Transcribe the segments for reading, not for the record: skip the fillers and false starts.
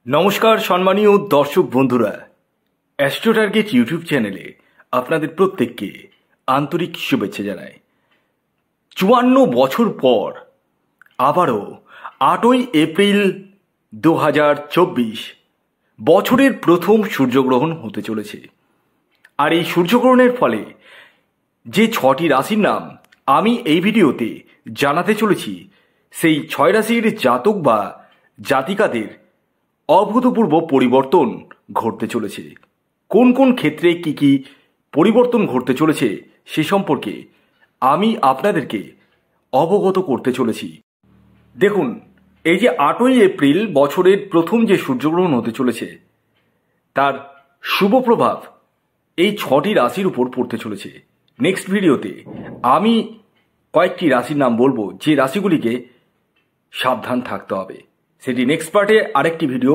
নমস্কার সম্মানীয় দর্শক বন্ধুরা, অ্যাস্ট্রো টার্গেট ইউটিউব চ্যানেলে আপনাদের প্রত্যেককে আন্তরিক শুভেচ্ছা জানাই। ৫৪ বছর পর আবারও ৮ই এপ্রিল ২০২৪ বছরের প্রথম সূর্যগ্রহণ হতে চলেছে। আর এই সূর্যগ্রহণের ফলে যে ৬টি রাশির নাম আমি এই ভিডিওতে জানাতে চলেছি, সেই ৬ রাশির জাতক বা জাতিকাদের অভূতপূর্ব পরিবর্তন ঘটতে চলেছে। কোন কোন ক্ষেত্রে কি কি পরিবর্তন ঘটতে চলেছে সে সম্পর্কে আমি আপনাদেরকে অবগত করতে চলেছি। দেখুন, এই যে ৮ই এপ্রিল বছরের প্রথম যে সূর্যগ্রহণ হতে চলেছে, তার শুভ প্রভাব এই ৬টি রাশির উপর পড়তে চলেছে। নেক্সট ভিডিওতে আমি কয়েকটি রাশির নাম বলবো, যে রাশিগুলিকে সাবধান থাকতে হবে। সেটি নেক্সট পার্টে আরেকটি ভিডিও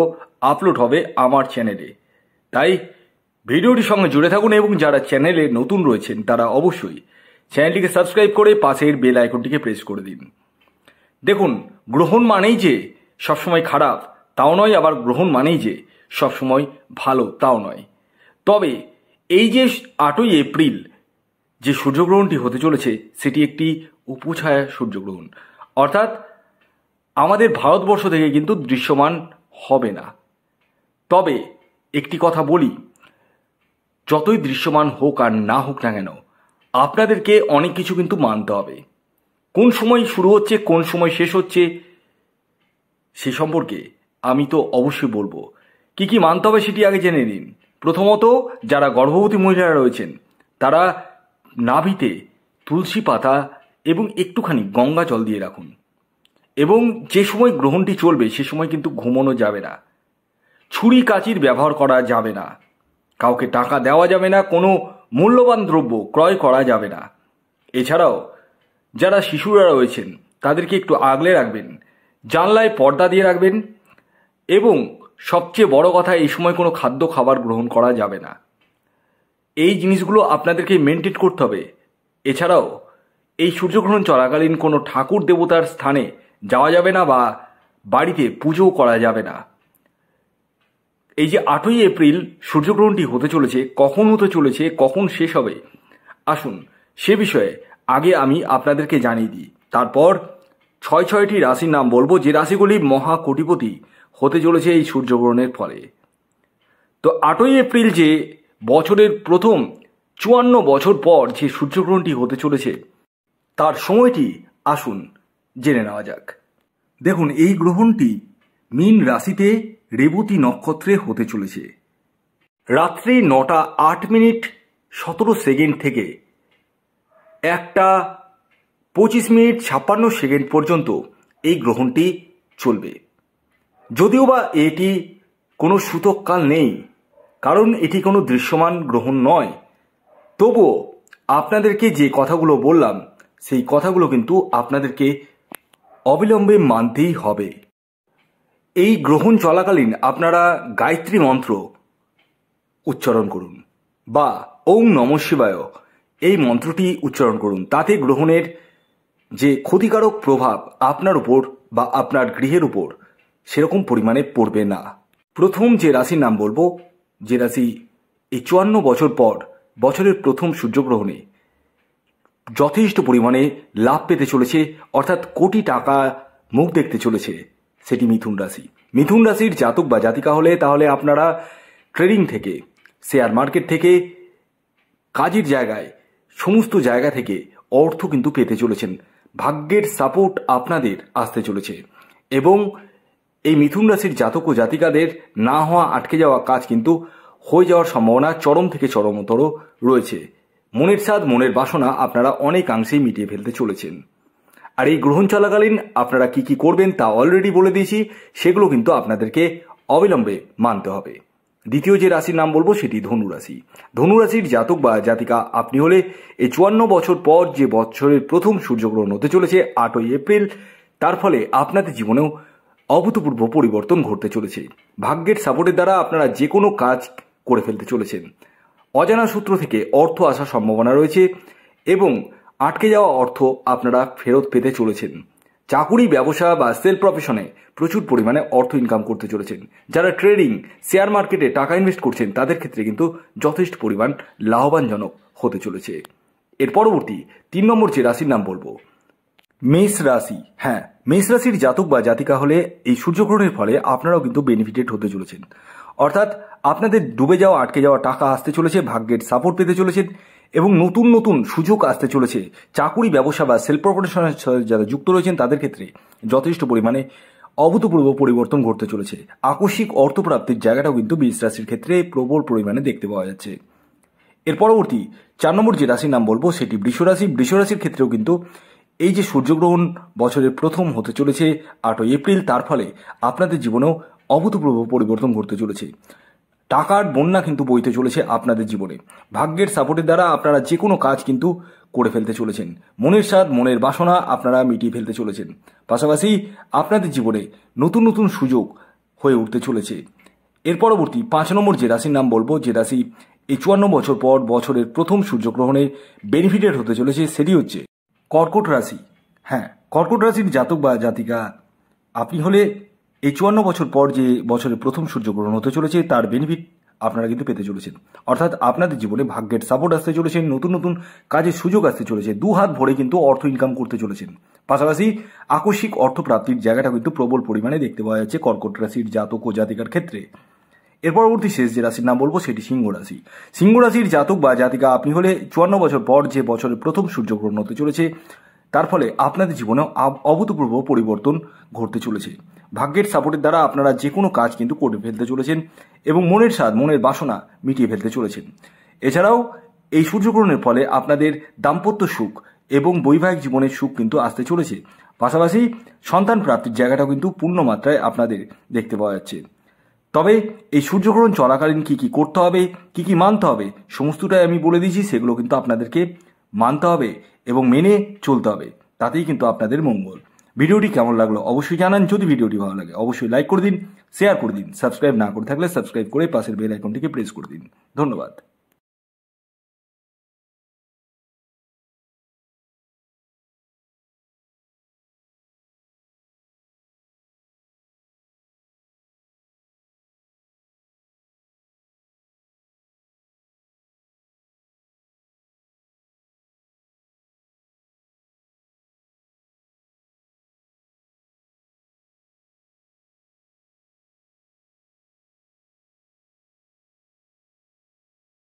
আপলোড হবে আমার চ্যানেলে। তাই ভিডিওটির সঙ্গে জুড়ে থাকুন এবং যারা চ্যানেলে নতুন রয়েছেন তারা অবশ্যই চ্যানেলটিকে সাবস্ক্রাইব করে পাশের বেল আইকনটিকে প্রেস করে দিন। দেখুন, গ্রহণ মানেই যে সবসময় খারাপ তাও নয়, আবার গ্রহণ মানেই যে সবসময় ভালো তাও নয়। তবে এই যে ৮ই এপ্রিল যে সূর্যগ্রহণটি হতে চলেছে, সেটি একটি উপছায়া সূর্যগ্রহণ, অর্থাৎ আমাদের ভারতবর্ষ থেকে কিন্তু দৃশ্যমান হবে না। তবে একটি কথা বলি, যতই দৃশ্যমান হোক আর না হোক না কেন, আপনাদেরকে অনেক কিছু কিন্তু মানতে হবে। কোন সময় শুরু হচ্ছে, কোন সময় শেষ হচ্ছে, সে সম্পর্কে আমি তো অবশ্যই বলবো। কি কি মানতে হবে সেটি আগে জেনে নিন। প্রথমত, যারা গর্ভবতী মহিলারা রয়েছেন তারা নাভিতে তুলসী পাতা এবং একটুখানি গঙ্গা জল দিয়ে রাখুন। এবং যে সময় গ্রহণটি চলবে সে সময় কিন্তু ঘুমানো যাবে না, ছুরি কাঁচির ব্যবহার করা যাবে না, কাউকে টাকা দেওয়া যাবে না, কোনো মূল্যবান দ্রব্য ক্রয় করা যাবে না। এছাড়াও যারা শিশুরা রয়েছেন তাদেরকে একটু আগলে রাখবেন, জানলায় পর্দা দিয়ে রাখবেন এবং সবচেয়ে বড় কথা, এই সময় কোনো খাদ্য খাবার গ্রহণ করা যাবে না। এই জিনিসগুলো আপনাদেরকে মেনটেন করতে হবে। এছাড়াও এই সূর্যগ্রহণ চলাকালীন কোনো ঠাকুর দেবতার স্থানে যাওয়া যাবে না বা বাড়িতে পুজো করা যাবে না। এই যে ৮ই এপ্রিল সূর্যগ্রহণটি হতে চলেছে, কখন হতে চলেছে, কখন শেষ হবে, আসুন সে বিষয়ে আগে আমি আপনাদেরকে জানিয়ে দিই। তারপর ৬টি রাশির নাম বলবো, যে রাশিগুলি মহা কোটিপতি হতে চলেছে এই সূর্যগ্রহণের ফলে। তো ৮ই এপ্রিল যে বছরের প্রথম ৫৪ বছর পর যে সূর্যগ্রহণটি হতে চলেছে, তার সময়টি আসুন জেনে নেওয়া যাক। দেখুন, এই গ্রহণটি মীন রাশিতে রেবতী নক্ষত্রে হতে চলেছে। রাত্রি ৯টা ৮ মিনিট ১৭ সেকেন্ড থেকে ১টা ২৫ মিনিট ৫৬ সেকেন্ড পর্যন্ত এই গ্রহণটি চলবে। যদিও বা এটি কোনো সূতককাল নেই, কারণ এটি কোনো দৃশ্যমান গ্রহণ নয়, তবুও আপনাদেরকে যে কথাগুলো বললাম সেই কথাগুলো কিন্তু আপনাদেরকে অবিলম্বে মানতেই হবে। এই গ্রহণ চলাকালীন আপনারা গায়ত্রী মন্ত্র উচ্চারণ করুন বা ওম নমঃ শিবায় এই মন্ত্রটি উচ্চারণ করুন। তাতে গ্রহণের যে ক্ষতিকারক প্রভাব আপনার উপর বা আপনার গৃহের উপর সেরকম পরিমাণে পড়বে না। প্রথম যে রাশির নাম বলবো, যে রাশি এই ৫৪ বছর পর বছরের প্রথম সূর্যগ্রহণে যথেষ্ট পরিমাণে লাভ পেতে চলেছে, অর্থাৎ কোটি টাকা মুখ দেখতে চলেছে, সেটি মিথুন রাশি। মিথুন রাশির জাতক বা জাতিকা হলে তাহলে আপনারা ট্রেডিং থেকে, শেয়ার মার্কেট থেকে, কাজের জায়গায়, সমস্ত জায়গা থেকে অর্থ কিন্তু পেতে চলেছেন। ভাগ্যের সাপোর্ট আপনাদের আসতে চলেছে এবং এই মিথুন রাশির জাতক ও জাতিকাদের না হওয়া, আটকে যাওয়া কাজ কিন্তু হয়ে যাওয়ার সম্ভাবনা চরম থেকে চরমতর রয়েছে। মনের স্বাদ, মনের বাসনা আপনারা অনেকাংশেই মিটিয়ে ফেলতে চলেছেন। আর এই গ্রহণ চলাকালীন আপনারা কি কি করবেন তা অলরেডি বলে দিয়েছি, সেগুলো কিন্তু আপনাদেরকে অবিলম্বে মানতে হবে। দ্বিতীয় যে রাশির নাম বলবো সেটি ধনুরাশি। ধনুরাশির জাতক বা জাতিকা আপনি হলে এই ৫৪ বছর পর যে বছরের প্রথম সূর্যগ্রহণ হতে চলেছে ৮ই এপ্রিল, তার ফলে আপনাদের জীবনেও অভূতপূর্ব পরিবর্তন ঘটতে চলেছে। ভাগ্যের সাপোর্টের দ্বারা আপনারা যে কোনো কাজ করে ফেলতে চলেছেন। অজানা সূত্র থেকে অর্থ আসার সম্ভাবনা রয়েছে এবং আটকে যাওয়া অর্থ আপনারা ফেরত পেতে চলেছেন। চাকুরি, ব্যবসা বা সেলফ প্রফেশনে প্রচুর পরিমাণে অর্থ ইনকাম করতে চলেছেন। যারা ট্রেডিং, শেয়ার মার্কেটে টাকা ইনভেস্ট করছেন তাদের ক্ষেত্রে কিন্তু যথেষ্ট পরিমাণ লাভবানজনক হতে চলেছে। এর পরবর্তী 3 নম্বর যে রাশির নাম বলবো, মেষ রাশি। হ্যাঁ, মেষ রাশির জাতক বা জাতিকা হলে এই সূর্যগ্রহণের ফলে আপনারাও কিন্তু বেনিফিটেড হতে চলেছেন। অর্থাৎ আপনাদের ডুবে যাওয়া, আটকে যাওয়া টাকা আসতে চলেছে, ভাগ্যের সাপোর্ট পেতে চলেছেন এবং নতুন নতুন সুযোগ আসতে চলেছে। চাকুরি, ব্যবসা বা সেলফ প্রফেশনের সাথে যারা যুক্ত রয়েছেন তাদের ক্ষেত্রে যথেষ্ট পরিমাণে অভূতপূর্ব পরিবর্তন ঘটতে চলেছে। আকস্মিক অর্থপ্রাপ্তির জায়গাটাও কিন্তু মেষ রাশির ক্ষেত্রে প্রবল পরিমাণে দেখতে পাওয়া যাচ্ছে। এর পরবর্তী 4 নম্বর যে রাশির নাম বলবো সেটি বৃষ রাশি। বৃষ রাশির ক্ষেত্রেও কিন্তু এই যে সূর্যগ্রহণ বছরের প্রথম হতে চলেছে 8 এপ্রিল, তার ফলে আপনাদের জীবনেও অভূতপূর্ব পরিবর্তন ঘটতে চলেছে। টাকার বন্যা কিন্তু বইতে চলেছে আপনাদের জীবনে। ভাগ্যের সাপোর্টের দ্বারা আপনারা যে কোনো কাজ কিন্তু করে ফেলতে চলেছেন। মনের স্বাদ, মনের বাসনা আপনারা মিটিয়ে ফেলতে চলেছেন। পাশাপাশি আপনাদের জীবনে নতুন নতুন সুযোগ হয়ে উঠতে চলেছে। এর পরবর্তী 5 নম্বর যে রাশির নাম বলবো, যে রাশি এই 54 বছর পর বছরের প্রথম সূর্যগ্রহণে বেনিফিটেড হতে চলেছে, সেটি হচ্ছে কর্কট রাশি। হ্যাঁ, কর্কট রাশির জাতক বা জাতিকা আপনি হলে এই 54 বছর পর যে বছরের প্রথম সূর্যগ্রহণ হতে চলেছে তার বেনিফিট আপনারা কিন্তু পেতে চলেছেন। অর্থাৎ আপনাদের জীবনে ভাগ্যের সাপোর্ট আসতে চলেছেন, নতুন নতুন কাজের সুযোগ আসতে চলেছে, 2 হাত ভরে কিন্তু অর্থ ইনকাম করতে চলেছেন। পাশাপাশি আকস্মিক অর্থপ্রাপ্তির জায়গাটা কিন্তু প্রবল পরিমাণে দেখতে পাওয়া যাচ্ছে কর্কট রাশির জাতক ও জাতিকার ক্ষেত্রে। এর পরবর্তী শেষ যে রাশির নাম বলবো সেটি সিংহ রাশি। সিংহ রাশির জাতক বা জাতিকা আপনি হলে 54 বছর পর যে বছরের প্রথম সূর্যগ্রহণ হতে চলেছে তার ফলে আপনাদের জীবনে অভূতপূর্ব পরিবর্তন ঘটতে চলেছে। ভাগ্যের সাপোর্টের দ্বারা আপনারা যে কোনো কাজ কিন্তু করে ফেলতে চলেছেন এবং মনের স্বাদ, মনের বাসনা মিটিয়ে ফেলতে চলেছেন। এছাড়াও এই সূর্যগ্রহণের ফলে আপনাদের দাম্পত্য সুখ এবং বৈবাহিক জীবনের সুখ কিন্তু আসতে চলেছে। পাশাপাশি সন্তান প্রাপ্তির জায়গাটাও কিন্তু পূর্ণ মাত্রায় আপনাদের দেখতে পাওয়া যাচ্ছে। তবে এই সূর্যগ্রহণ চলাকালীন কি কি করতে হবে, কি কি মানতে হবে, সমস্তটাই আমি বলে দিয়েছি। সেগুলো কিন্তু আপনাদেরকে মানতে হবে এবং মেনে চলতে হবে, তাতেই কিন্তু আপনাদের মঙ্গল। ভিডিওটি কেমন লাগলো অবশ্যই জানান। যদি ভিডিওটি ভালো লাগে অবশ্যই লাইক করে দিন, শেয়ার করে দিন। সাবস্ক্রাইব না করে থাকলে সাবস্ক্রাইব করে পাশের বেল আইকনটিকে প্রেস করে দিন। ধন্যবাদ।